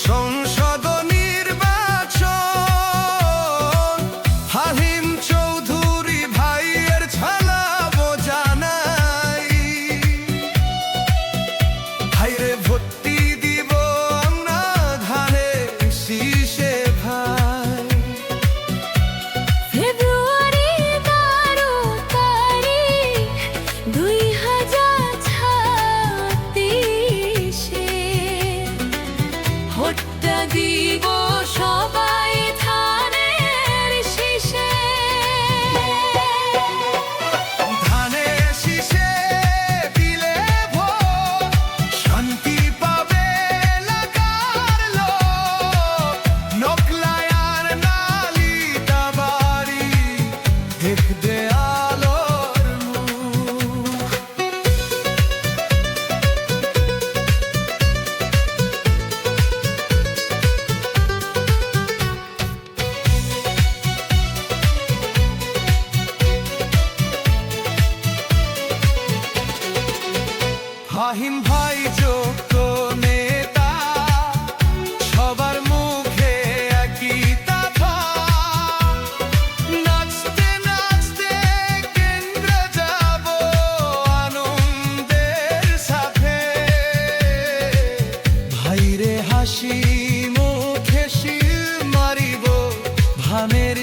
সংসদ নির্বাচন, হালিম চৌধুরী ভাইয়ের ঝালাবো জানাই। হাইরে ভর্তি দিব আমরা ধানে শীষে ভাই। ফেব্রুয়ারি 12 তারিখ 2036 ভোটটা দিব সবাই ধানের শীষে। ধানের শীষে দিলে ভোট, শান্তি পাবে এলাকার লোক। নকলায়ার নালিতা বাড়ি দেখবে আলোর মুখ। ফাহিম ভাই যোগ্য নেতা, সবার মুখে একই কথা। নাচতে নাচতে কেন্দ্রে যাব আনন্দের সাথে। ভাইরে হাসি মুখে শিল মারিব ধানের